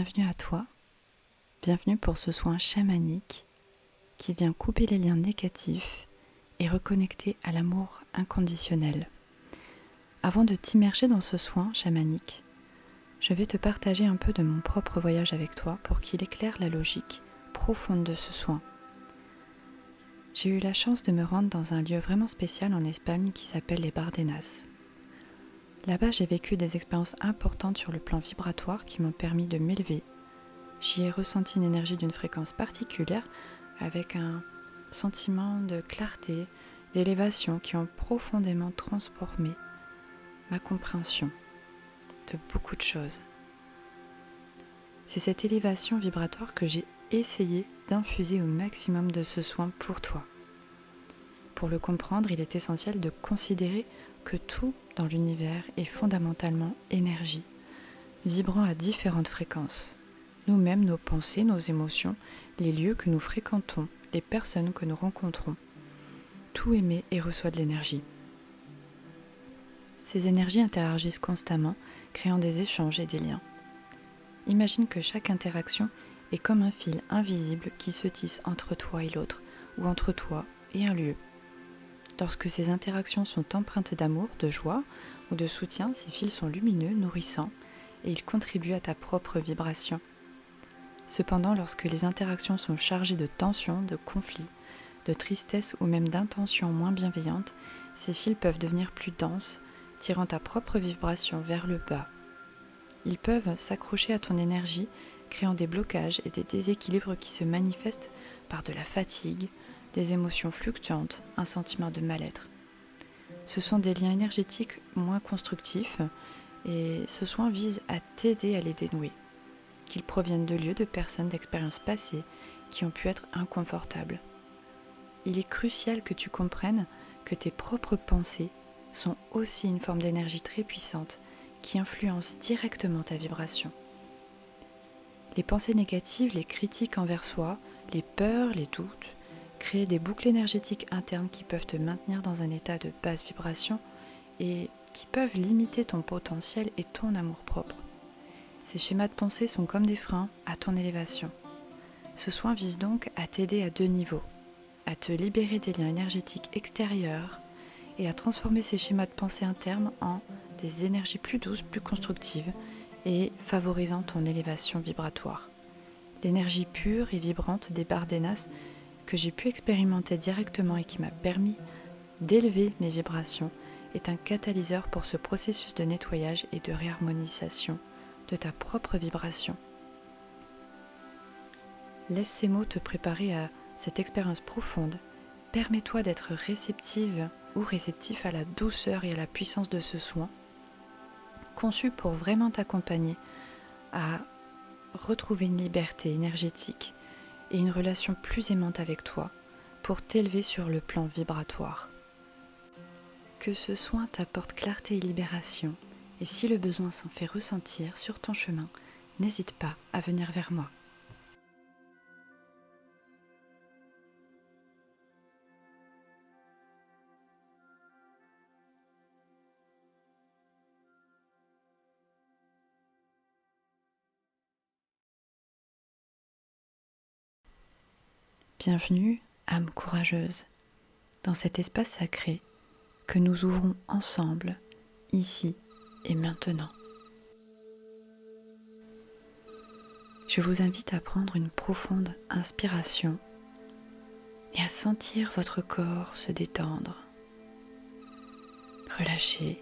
Bienvenue à toi, bienvenue pour ce soin chamanique qui vient couper les liens négatifs et reconnecter à l'amour inconditionnel. Avant de t'immerger dans ce soin chamanique, je vais te partager un peu de mon propre voyage avec toi pour qu'il éclaire la logique profonde de ce soin. J'ai eu la chance de me rendre dans un lieu vraiment spécial en Espagne qui s'appelle les Bardenas. Là-bas, j'ai vécu des expériences importantes sur le plan vibratoire qui m'ont permis de m'élever. J'y ai ressenti une énergie d'une fréquence particulière avec un sentiment de clarté, d'élévation qui ont profondément transformé ma compréhension de beaucoup de choses. C'est cette élévation vibratoire que j'ai essayé d'infuser au maximum de ce soin pour toi. Pour le comprendre, il est essentiel de considérer que tout dans l'univers est fondamentalement énergie, vibrant à différentes fréquences. Nous-mêmes, nos pensées, nos émotions, les lieux que nous fréquentons, les personnes que nous rencontrons, tout émet et reçoit de l'énergie. Ces énergies interagissent constamment, créant des échanges et des liens. Imagine que chaque interaction est comme un fil invisible qui se tisse entre toi et l'autre, ou entre toi et un lieu. Lorsque ces interactions sont empreintes d'amour, de joie ou de soutien, ces fils sont lumineux, nourrissants, et ils contribuent à ta propre vibration. Cependant, lorsque les interactions sont chargées de tensions, de conflits, de tristesse ou même d'intentions moins bienveillantes, ces fils peuvent devenir plus denses, tirant ta propre vibration vers le bas. Ils peuvent s'accrocher à ton énergie, créant des blocages et des déséquilibres qui se manifestent par de la fatigue, des émotions fluctuantes, un sentiment de mal-être. Ce sont des liens énergétiques moins constructifs et ce soin vise à t'aider à les dénouer, qu'ils proviennent de lieux, de personnes, d'expériences passées qui ont pu être inconfortables. Il est crucial que tu comprennes que tes propres pensées sont aussi une forme d'énergie très puissante qui influence directement ta vibration. Les pensées négatives, les critiques envers soi, les peurs, les doutes, créent des boucles énergétiques internes qui peuvent te maintenir dans un état de basse vibration et qui peuvent limiter ton potentiel et ton amour-propre. Ces schémas de pensée sont comme des freins à ton élévation. Ce soin vise donc à t'aider à deux niveaux, à te libérer des liens énergétiques extérieurs et à transformer ces schémas de pensée internes en des énergies plus douces, plus constructives et favorisant ton élévation vibratoire. L'énergie pure et vibrante des Bardenas que j'ai pu expérimenter directement et qui m'a permis d'élever mes vibrations est un catalyseur pour ce processus de nettoyage et de réharmonisation de ta propre vibration. Laisse ces mots te préparer à cette expérience profonde. Permets-toi d'être réceptive ou réceptif à la douceur et à la puissance de ce soin, conçu pour vraiment t'accompagner à retrouver une liberté énergétique et une relation plus aimante avec toi pour t'élever sur le plan vibratoire. Que ce soin t'apporte clarté et libération, et si le besoin s'en fait ressentir sur ton chemin, n'hésite pas à venir vers moi. Bienvenue, âme courageuse, dans cet espace sacré que nous ouvrons ensemble, ici et maintenant. Je vous invite à prendre une profonde inspiration et à sentir votre corps se détendre. Relâchez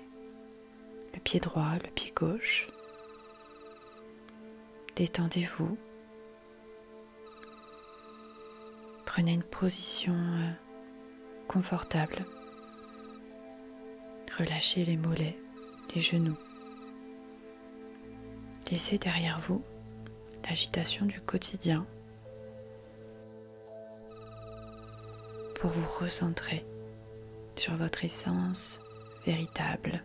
le pied droit, le pied gauche. Détendez-vous. Prenez une position confortable. Relâchez les mollets, les genoux. Laissez derrière vous l'agitation du quotidien pour vous recentrer sur votre essence véritable.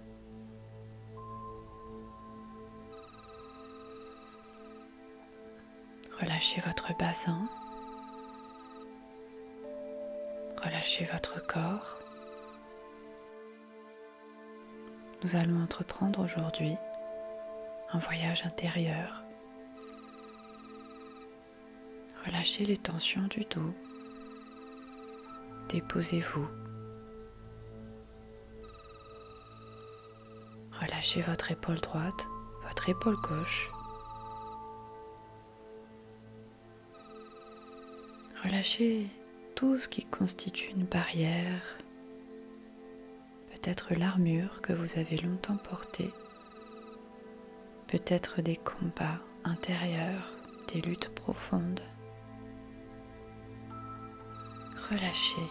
Relâchez votre bassin, relâchez votre corps. Nous allons entreprendre aujourd'hui un voyage intérieur Relâchez les tensions du dos. Déposez-vous. Relâchez votre épaule droite, votre épaule gauche. Relâchez tout ce qui constitue une barrière, peut-être l'armure que vous avez longtemps portée, peut-être des combats intérieurs, des luttes profondes. Relâchez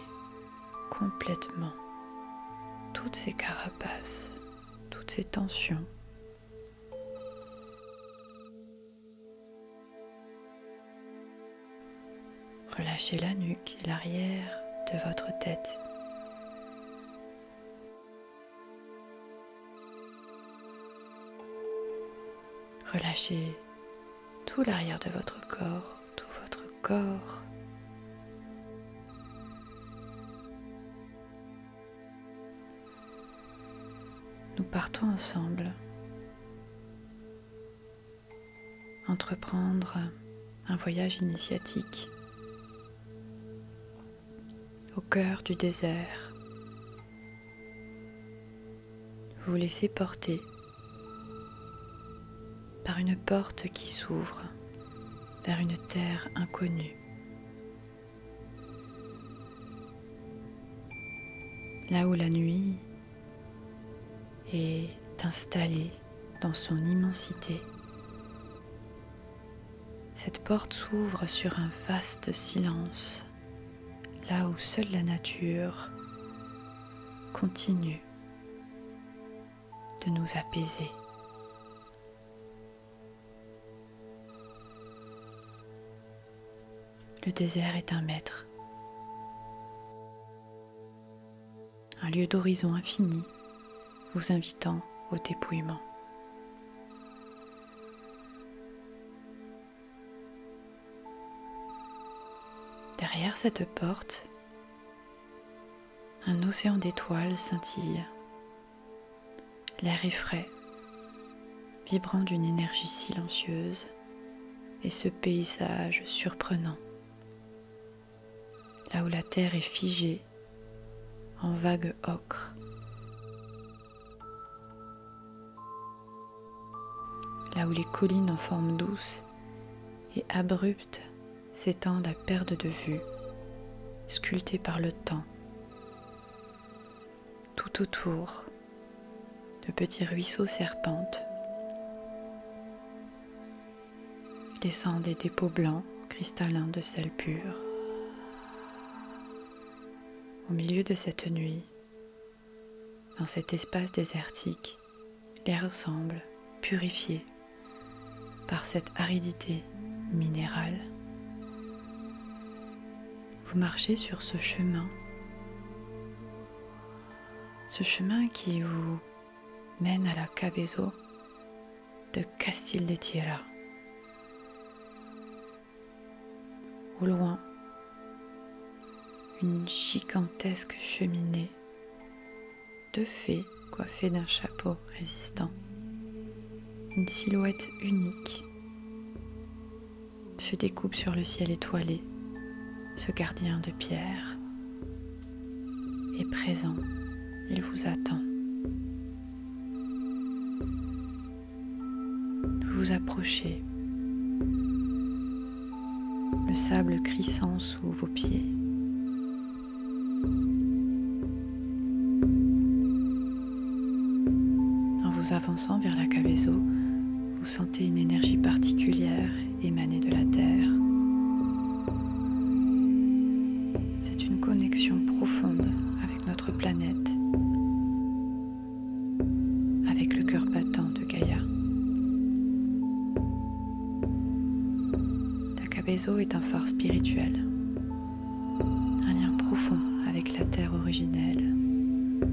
complètement toutes ces carapaces, toutes ces tensions. Relâchez la nuque et l'arrière de votre tête. Relâchez tout l'arrière de votre corps, tout votre corps. Nous partons ensemble entreprendre un voyage initiatique au cœur du désert. Vous vous laissez porter par une porte qui s'ouvre vers une terre inconnue. Là où la nuit est installée dans son immensité. Cette porte s'ouvre sur un vaste silence, là où seule la nature continue de nous apaiser. Le désert est un maître, un lieu d'horizon infini, vous invitant au dépouillement. Derrière cette porte, un océan d'étoiles scintille. L'air est frais, vibrant d'une énergie silencieuse, et ce paysage surprenant. Là où la terre est figée en vagues ocre. Là où les collines en forme douce et abrupte s'étendent à perte de vue, sculptées par le temps. Tout autour, de petits ruisseaux serpentent, laissant des dépôts blancs cristallins de sel pur. Au milieu de cette nuit, dans cet espace désertique, l'air semble purifié par cette aridité minérale. Vous marchez sur ce chemin qui vous mène à la Cabezo de Castil de Tierra. Au loin, une gigantesque cheminée de fées coiffée d'un chapeau résistant. Une silhouette unique se découpe sur le ciel étoilé. Ce gardien de pierre est présent, il vous attend. Vous vous approchez, le sable crissant sous vos pieds. En vous avançant vers la Cabezo, vous sentez une énergie particulière émaner de la terre. C'est une connexion profonde avec notre planète, avec le cœur battant de Gaïa. La Cabezo est un phare spirituel, un lien profond avec la terre originelle,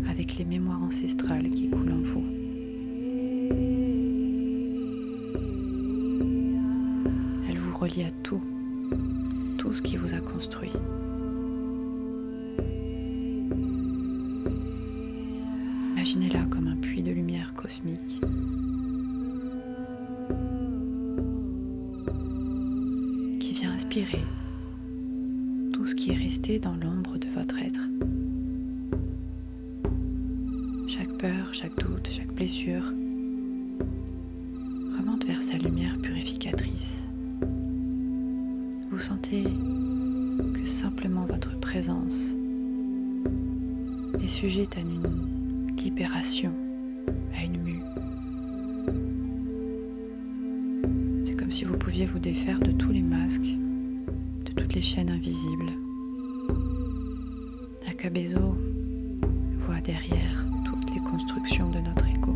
avec les mémoires ancestrales qui coulent en vous. Elle vous relie à tout ce qui vous a construit. Imaginez-la comme un puits de lumière cosmique. Qui vient expirez tout ce qui est resté dans l'ombre de votre être. Chaque peur, chaque doute, chaque blessure remonte vers sa lumière purificatrice. Vous sentez que simplement votre présence est sujette à une libération, à une mue. C'est comme si vous pouviez vous défaire de tous les masques, de toutes les chaînes invisibles. La Cabezzo voit derrière toutes les constructions de notre ego.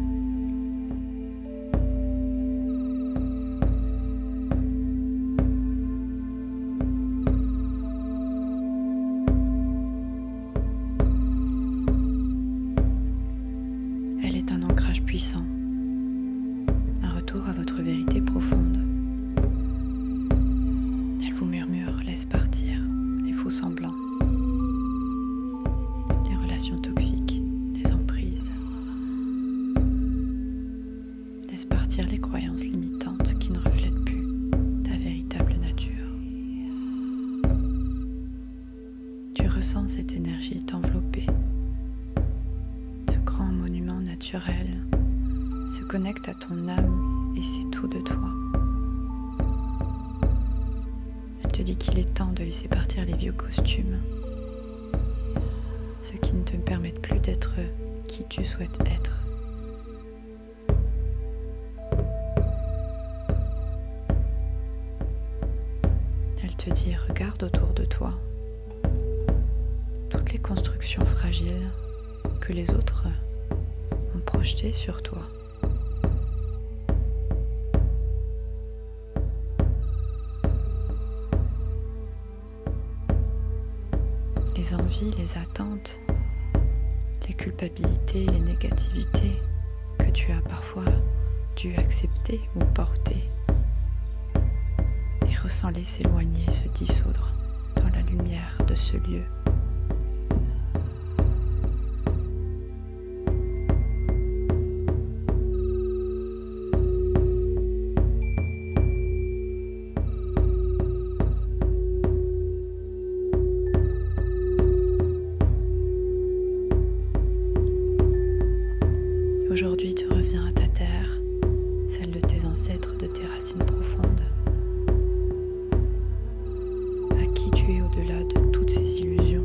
Elle est un ancrage puissant, un retour à votre vérité profonde. Elle vous murmure, laisse partir les faux semblants, les relations toxiques, les emprises. Laisse partir les croyances limitantes qui ne reflètent plus ta véritable nature. Tu ressens cette énergie t'envelopper. Ce grand monument naturel se connecte à ton âme et c'est tout de toi. Elle te dit qu'il est temps de laisser partir les vieux costumes, ceux qui ne te permettent plus d'être qui tu souhaites être. Elle te dit, regarde autour de toi toutes les constructions fragiles que les autres ont projetées sur toi. Les envies, les attentes, les culpabilités, les négativités que tu as parfois dû accepter ou porter. Et ressens-les s'éloigner, se dissoudre dans la lumière de ce lieu. Aujourd'hui, tu reviens à ta terre, celle de tes ancêtres, de tes racines profondes, à qui tu es au-delà de toutes ces illusions,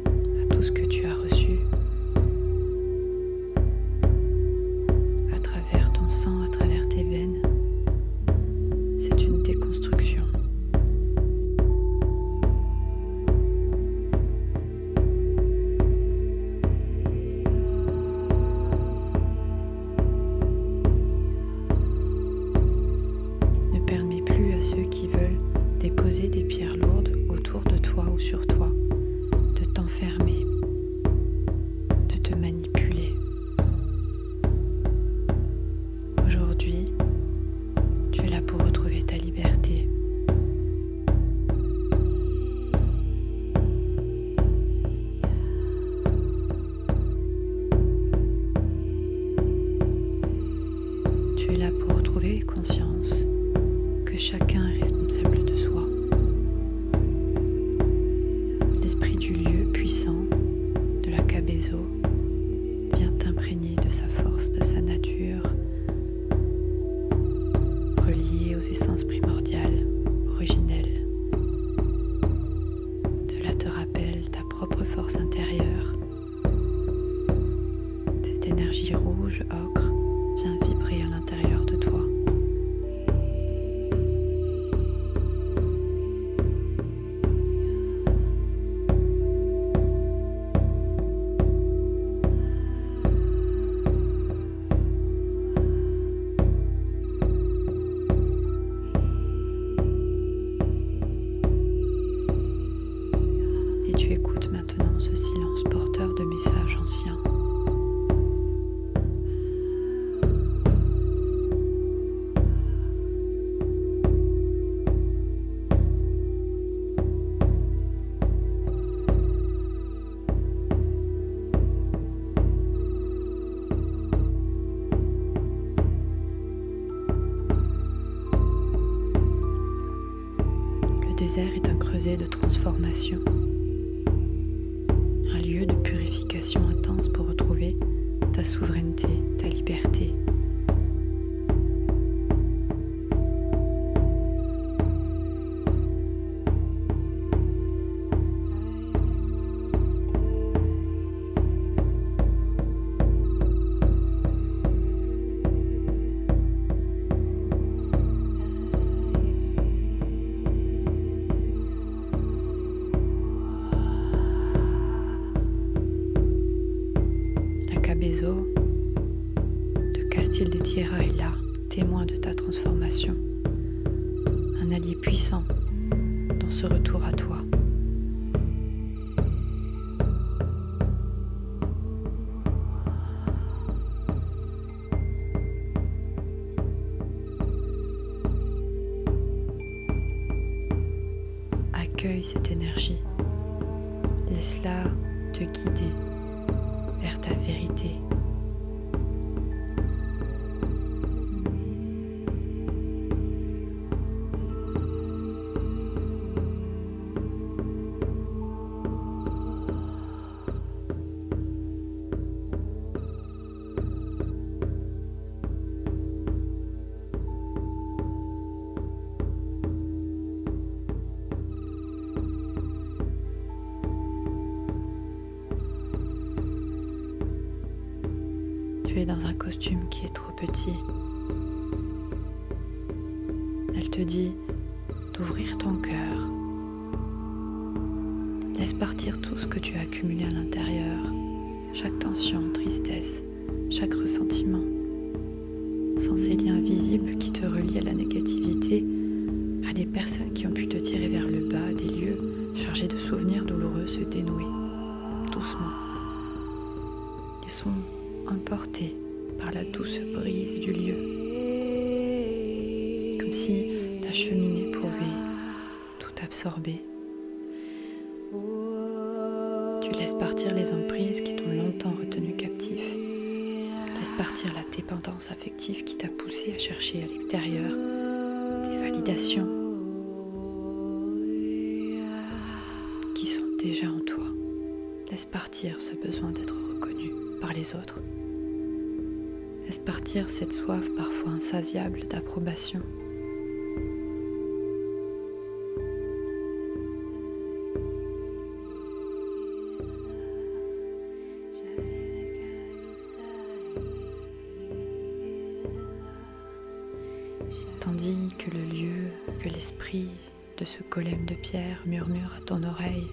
à tout ce que tu as reçu, à travers ton sang, à travers tes veines. C'est une déconstruction. Ceux qui veulent déposer des pierres lourdes autour de toi ou sur toi, de t'enfermer, de te manipuler. Aujourd'hui, tu es là pour retrouver ta liberté. Tu es là pour retrouver conscience que chacun est responsable de soi. L'esprit du lieu puissant de la Cabezzo vient t'imprégner de sa force, de sa nature, reliée aux essences primordiales, originelles. Cela te rappelle ta propre force intérieure. Cette énergie rouge, ocre, vient vibrer à l'intérieur de toi. Et tu écoutes maintenant ce silence porteur de messages anciens. désert est un creuset de transformation, un lieu de purification intense pour retrouver ta souveraineté, ta liberté. Bézo de Castil des Tierra est là, témoin de ta transformation, un allié puissant dans ce retour à toi. Accueille cette énergie, laisse-la te guider vers ta vérité. Tu es dans un costume qui est trop petit. Elle te dit d'ouvrir ton cœur. Laisse partir tout ce que tu as accumulé à l'intérieur, chaque tension, tristesse, chaque ressentiment. Sans ces liens visibles qui te relient à la négativité, à des personnes qui ont pu te tirer vers le bas, des lieux chargés de souvenirs douloureux se dénouer, doucement. Ils sont emportés par la douce brise du lieu, comme si la cheminée pouvait tout absorber. Tu laisses partir les emprises qui t'ont longtemps retenu captif. Laisse partir la dépendance affective qui t'a poussé à chercher à l'extérieur des validations qui sont déjà en toi. Laisse partir ce besoin d'être reconnu par les autres. Laisse partir cette soif parfois insatiable d'approbation. Tandis que le lieu, que l'esprit de ce golem de pierre murmure à ton oreille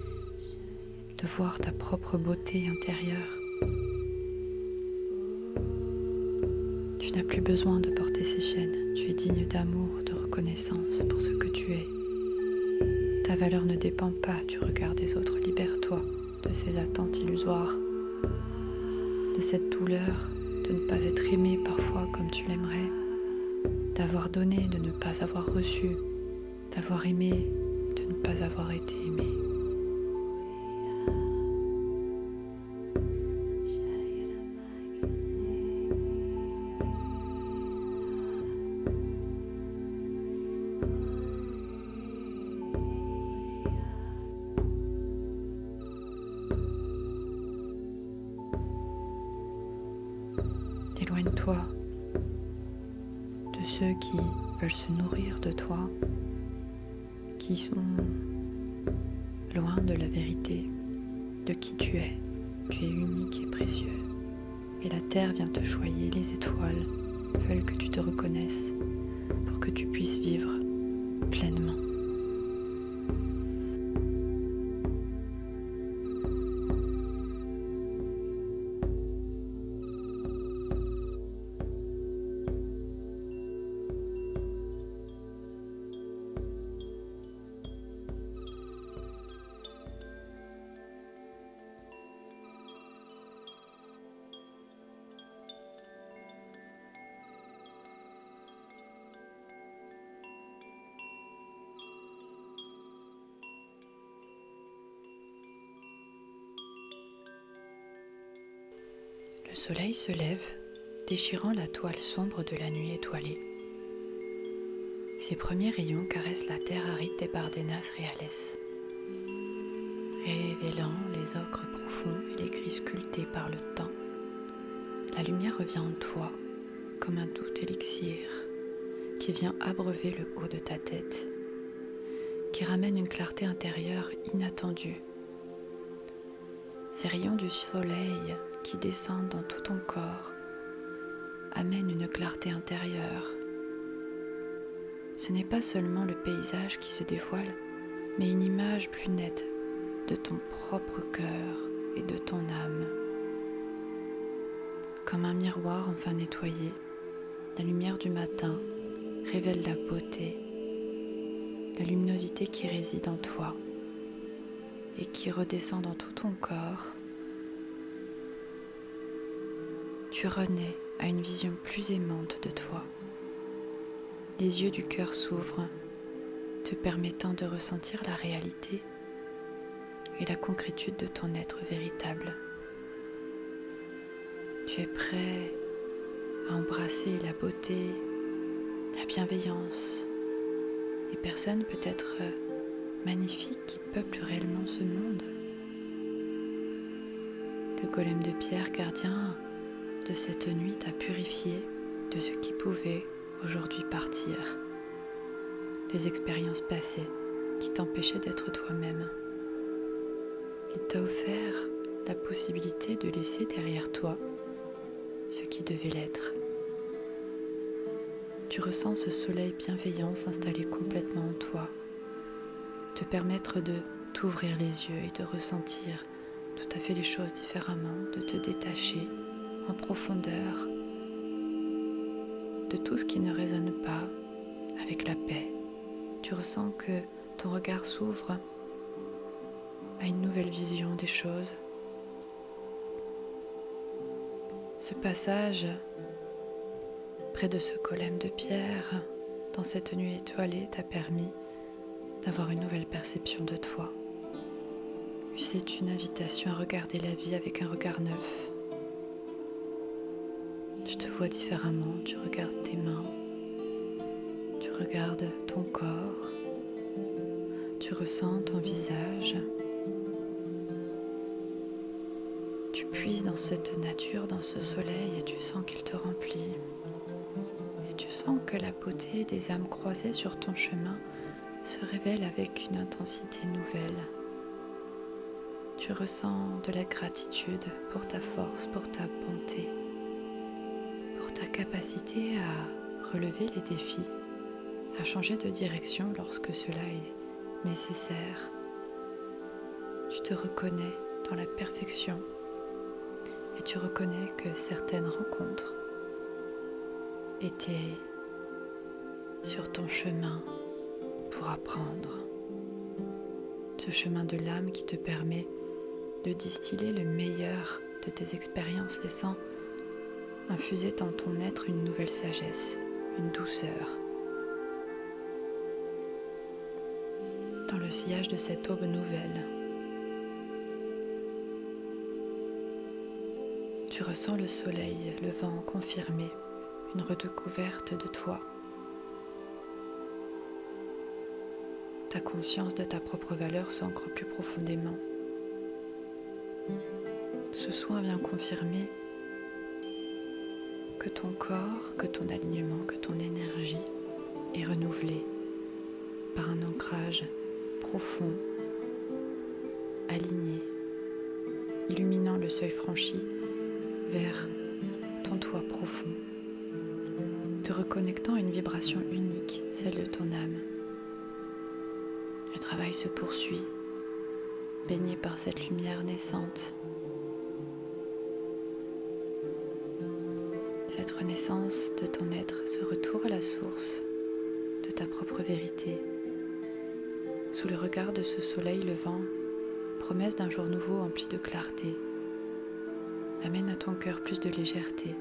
de voir ta propre beauté intérieure. Tu n'as plus besoin de porter ces chaînes, tu es digne d'amour, de reconnaissance pour ce que tu es. Ta valeur ne dépend pas du regard des autres, libère-toi de ces attentes illusoires, de cette douleur de ne pas être aimé parfois comme tu l'aimerais, d'avoir donné, de ne pas avoir reçu, d'avoir aimé, de ne pas avoir été aimé. Éloigne-toi de ceux qui veulent se nourrir de toi, qui sont loin de la vérité, de qui tu es. Tu es unique et précieux. Et la terre vient te choyer, les étoiles veulent que tu te reconnaisses pour que tu puisses vivre pleinement. Le soleil se lève, déchirant la toile sombre de la nuit étoilée. Ces premiers rayons caressent la terre aride des Bardenas Reales, révélant les ocres profonds et les gris sculptés par le temps. La lumière revient en toi comme un doux élixir qui vient abreuver le haut de ta tête, qui ramène une clarté intérieure inattendue. Ces rayons du soleil qui descendent dans tout ton corps amènent une clarté intérieure. Ce n'est pas seulement le paysage qui se dévoile, mais une image plus nette de ton propre cœur et de ton âme. Comme un miroir enfin nettoyé, la lumière du matin révèle la beauté, la luminosité qui réside en toi et qui redescend dans tout ton corps. Tu renais à une vision plus aimante de toi. Les yeux du cœur s'ouvrent, te permettant de ressentir la réalité et la concrétude de ton être véritable. Tu es prêt à embrasser la beauté, la bienveillance, les personnes peut-être magnifiques qui peuplent réellement ce monde. Le golem de pierre gardien de cette nuit t'a purifié de ce qui pouvait aujourd'hui partir, des expériences passées qui t'empêchaient d'être toi-même. Il t'a offert la possibilité de laisser derrière toi ce qui devait l'être. Tu ressens ce soleil bienveillant s'installer complètement en toi, te permettre de t'ouvrir les yeux et de ressentir tout à fait les choses différemment, de te détacher en profondeur de tout ce qui ne résonne pas avec la paix. Tu ressens que ton regard s'ouvre à une nouvelle vision des choses. Ce passage près de ce golem de pierre, dans cette nuit étoilée, t'a permis d'avoir une nouvelle perception de toi. C'est une invitation à regarder la vie avec un regard neuf. Tu te vois différemment, tu regardes tes mains, tu regardes ton corps, tu ressens ton visage. Tu puises dans cette nature, dans ce soleil, et tu sens qu'il te remplit. Et tu sens que la beauté des âmes croisées sur ton chemin se révèle avec une intensité nouvelle. Tu ressens de la gratitude pour ta force, pour ta bonté, pour ta capacité à relever les défis, à changer de direction lorsque cela est nécessaire. Tu te reconnais dans la perfection et tu reconnais que certaines rencontres étaient sur ton chemin pour apprendre. Ce chemin de l'âme qui te permet de distiller le meilleur de tes expériences, laissant infuser dans ton être une nouvelle sagesse, une douceur. Dans le sillage de cette aube nouvelle, tu ressens le soleil, le vent confirmer une redécouverte de toi. Ta conscience de ta propre valeur s'ancre plus profondément. Ce soin vient confirmer que ton corps, que ton alignement, que ton énergie est renouvelé par un ancrage profond, aligné, illuminant le seuil franchi vers ton toi profond, te reconnectant à une vibration unique, celle de ton âme. Le travail se poursuit, baigné par cette lumière naissante. Cette renaissance de ton être, ce retour à la source de ta propre vérité. Sous le regard de ce soleil levant, promesse d'un jour nouveau empli de clarté, amène à ton cœur plus de légèreté.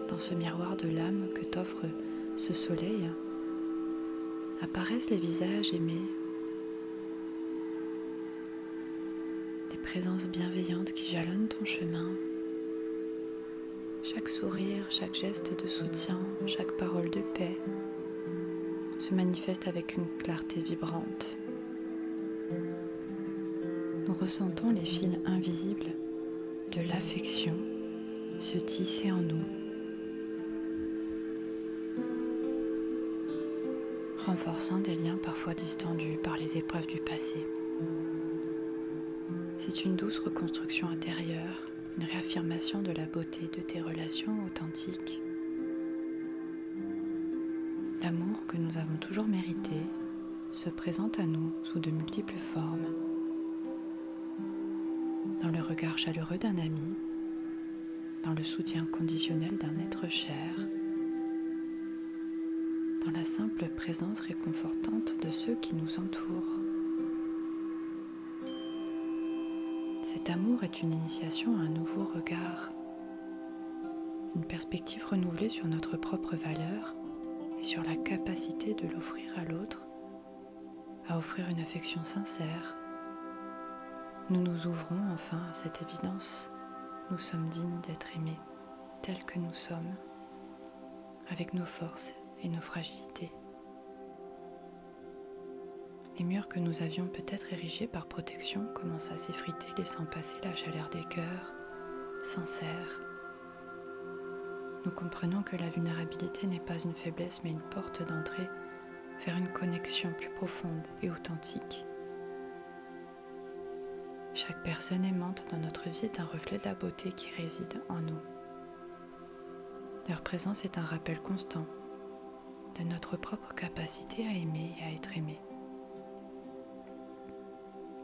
Dans ce miroir de l'âme que t'offre ce soleil, apparaissent les visages aimés, les présences bienveillantes qui jalonnent ton chemin. Chaque sourire, chaque geste de soutien, chaque parole de paix se manifeste avec une clarté vibrante. Nous ressentons les fils invisibles de l'affection se tisser en nous, renforçant des liens parfois distendus par les épreuves du passé. C'est une douce reconstruction intérieure, une réaffirmation de la beauté de tes relations authentiques. L'amour que nous avons toujours mérité se présente à nous sous de multiples formes. Dans le regard chaleureux d'un ami, dans le soutien conditionnel d'un être cher, dans la simple présence réconfortante de ceux qui nous entourent. Cet amour est une initiation à un nouveau regard, une perspective renouvelée sur notre propre valeur et sur la capacité de l'offrir à l'autre, à offrir une affection sincère. Nous nous ouvrons enfin à cette évidence. Nous sommes dignes d'être aimés tels que nous sommes, avec nos forces et nos fragilités. Les murs que nous avions peut-être érigés par protection commencent à s'effriter, laissant passer la chaleur des cœurs, sincères. Nous comprenons que la vulnérabilité n'est pas une faiblesse, mais une porte d'entrée vers une connexion plus profonde et authentique. Chaque personne aimante dans notre vie est un reflet de la beauté qui réside en nous. Leur présence est un rappel constant de notre propre capacité à aimer et à être aimé.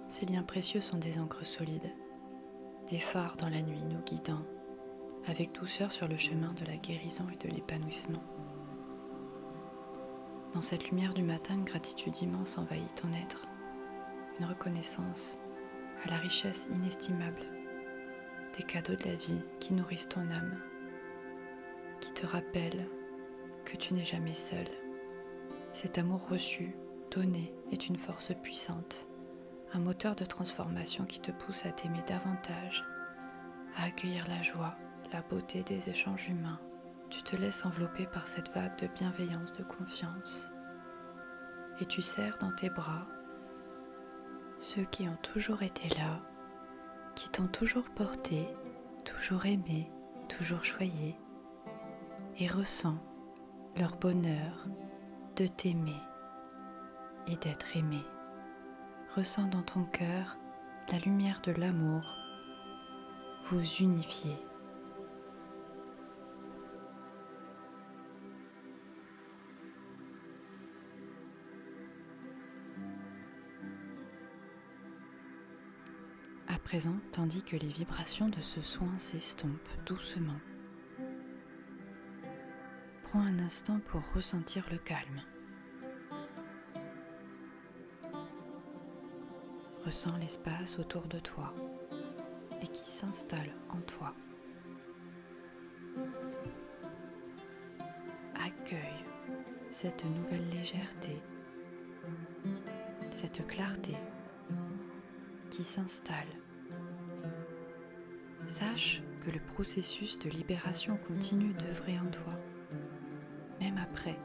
Ces liens précieux sont des ancres solides, des phares dans la nuit nous guidant avec douceur sur le chemin de la guérison et de l'épanouissement. Dans cette lumière du matin, une gratitude immense envahit ton être, une reconnaissance à la richesse inestimable des cadeaux de la vie qui nourrissent ton âme, qui te rappellent que tu n'es jamais seul. Cet amour reçu, donné, est une force puissante, un moteur de transformation qui te pousse à t'aimer davantage, à accueillir la joie, la beauté des échanges humains. Tu te laisses envelopper par cette vague de bienveillance, de confiance, et tu serres dans tes bras ceux qui ont toujours été là, qui t'ont toujours porté, toujours aimé, toujours choyé, et ressens leur bonheur de t'aimer et d'être aimé. Ressens dans ton cœur la lumière de l'amour vous unifier. À présent, tandis que les vibrations de ce soin s'estompent doucement, prends un instant pour ressentir le calme. Ressens l'espace autour de toi et qui s'installe en toi. Accueille cette nouvelle légèreté, cette clarté qui s'installe. Sache que le processus de libération continue d'œuvrer en toi, même après.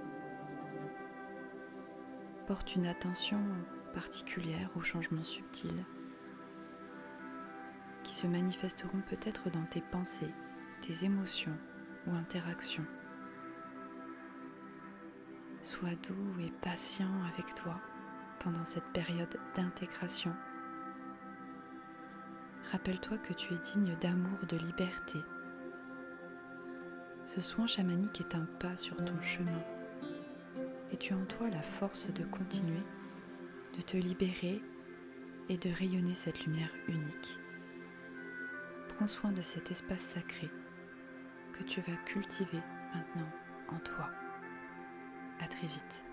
Porte une attention particulière aux changements subtils qui se manifesteront peut-être dans tes pensées, tes émotions ou interactions. Sois doux et patient avec toi pendant cette période d'intégration. Rappelle-toi que tu es digne d'amour, de liberté. Ce soin chamanique est un pas sur ton chemin et tu as en toi la force de continuer, de te libérer et de rayonner cette lumière unique. Prends soin de cet espace sacré que tu vas cultiver maintenant en toi. À très vite.